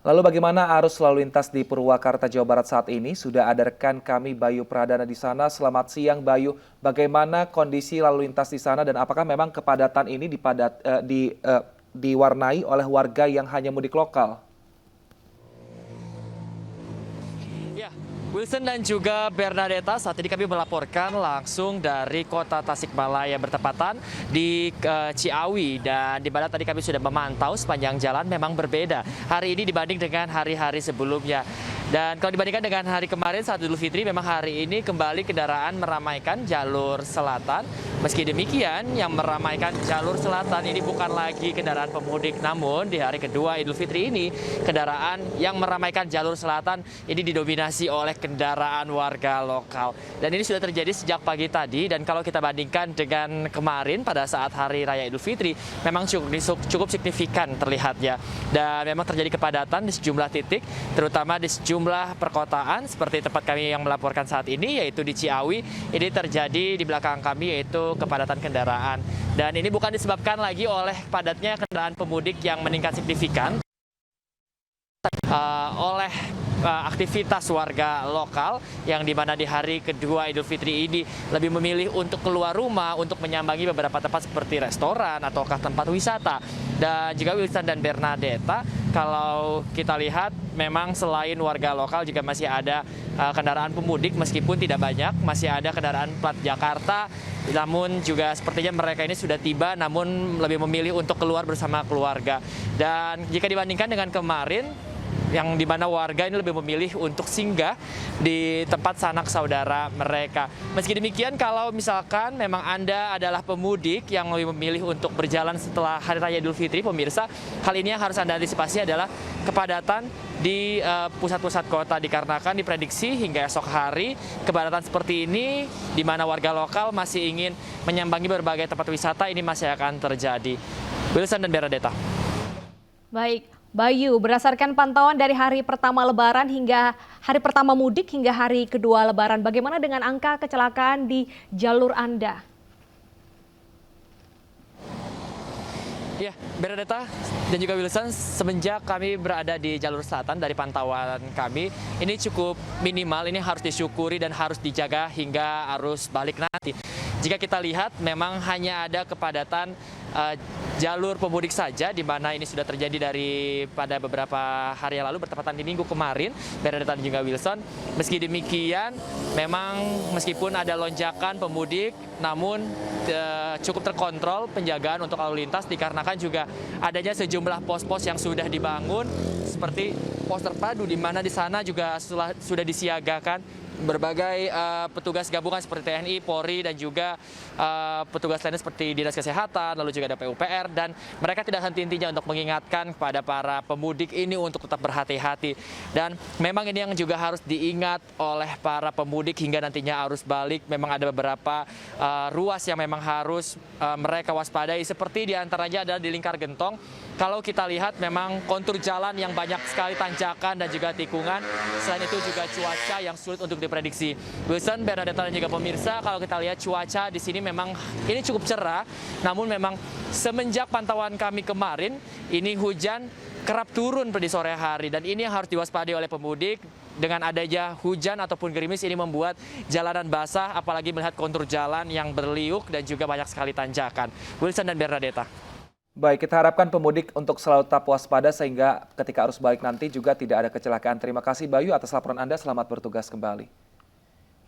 Lalu bagaimana arus lalu lintas di Purwakarta, Jawa Barat saat ini? Sudah ada rekan kami Bayu Pradana di sana. Selamat siang Bayu. Bagaimana kondisi lalu lintas di sana dan apakah memang kepadatan ini diwarnai oleh warga yang hanya mudik lokal? Ya, Wilson dan juga Bernadetta, saat ini kami melaporkan langsung dari kota Tasikmalaya bertepatan di Ciawi, dan di mana tadi kami sudah memantau sepanjang jalan memang berbeda hari ini dibanding dengan hari-hari sebelumnya. Dan kalau dibandingkan dengan hari kemarin saat Idul Fitri, memang hari ini kembali kendaraan meramaikan jalur selatan. Meski demikian, yang meramaikan jalur selatan ini bukan lagi kendaraan pemudik, namun di hari kedua Idul Fitri ini, kendaraan yang meramaikan jalur selatan ini didominasi oleh kendaraan warga lokal. Dan ini sudah terjadi sejak pagi tadi, dan kalau kita bandingkan dengan kemarin pada saat Hari Raya Idul Fitri, memang cukup signifikan terlihatnya. Dan memang terjadi kepadatan di sejumlah titik, terutama di sejumlah perkotaan, seperti tempat kami yang melaporkan saat ini, yaitu di Ciawi. Ini terjadi di belakang kami, yaitu kepadatan kendaraan. Dan ini bukan disebabkan lagi oleh padatnya kendaraan pemudik yang meningkat signifikan, oleh aktivitas warga lokal yang dimana di hari kedua Idul Fitri ini lebih memilih untuk keluar rumah untuk menyambangi beberapa tempat seperti restoran ataukah tempat wisata. Dan juga Wilson dan Bernadetta, kalau kita lihat memang selain warga lokal juga masih ada kendaraan pemudik, meskipun tidak banyak, masih ada kendaraan plat Jakarta, namun juga sepertinya mereka ini sudah tiba namun lebih memilih untuk keluar bersama keluarga. Dan jika dibandingkan dengan kemarin, yang dimana warga ini lebih memilih untuk singgah di tempat sanak saudara mereka. Meski demikian, kalau misalkan memang Anda adalah pemudik yang lebih memilih untuk berjalan setelah Hari Raya Idul Fitri, pemirsa, hal ini yang harus Anda antisipasi adalah kepadatan di pusat-pusat kota, dikarenakan diprediksi hingga esok hari kepadatan seperti ini di mana warga lokal masih ingin menyambangi berbagai tempat wisata ini masih akan terjadi. Wilson dan Bernadetta. Baik, Bayu, berdasarkan pantauan dari hari pertama Lebaran hingga hari pertama mudik hingga hari kedua Lebaran, bagaimana dengan angka kecelakaan di jalur Anda? Ya, Bernadetta dan juga Wilson, semenjak kami berada di jalur selatan, dari pantauan kami, ini cukup minimal, ini harus disyukuri dan harus dijaga hingga arus balik nanti. Jika kita lihat, memang hanya ada kepadatan jalur pemudik saja, di mana ini sudah terjadi pada beberapa hari yang lalu, bertepatan di minggu kemarin, Bernadetta dan juga Wilson. Meski demikian, memang meskipun ada lonjakan pemudik, namun cukup terkontrol penjagaan untuk lalu lintas, dikarenakan juga adanya sejumlah pos-pos yang sudah dibangun, seperti pos terpadu, di mana di sana juga sudah disiagakan berbagai petugas gabungan seperti TNI, Polri, dan juga petugas lainnya seperti Dinas Kesehatan, lalu juga ada PUPR, dan mereka tidak henti-hentinya untuk mengingatkan kepada para pemudik ini untuk tetap berhati-hati. Dan memang ini yang juga harus diingat oleh para pemudik hingga nantinya arus balik. Memang ada beberapa ruas yang memang harus mereka waspadai, seperti diantaranya adalah di Lingkar Gentong. Kalau kita lihat memang kontur jalan yang banyak sekali tanjakan dan juga tikungan. Selain itu juga cuaca yang sulit untuk diprediksi. Wilson, Bernadetta, dan juga pemirsa, kalau kita lihat cuaca di sini memang ini cukup cerah. Namun memang semenjak pantauan kami kemarin, ini hujan kerap turun di sore hari. Dan ini yang harus diwaspadai oleh pemudik. Dengan adanya hujan ataupun gerimis, ini membuat jalanan basah, apalagi melihat kontur jalan yang berliuk dan juga banyak sekali tanjakan. Wilson dan Bernadetta. Baik, kita harapkan pemudik untuk selalu tetap waspada sehingga ketika arus balik nanti juga tidak ada kecelakaan. Terima kasih Bayu atas laporan Anda, selamat bertugas kembali.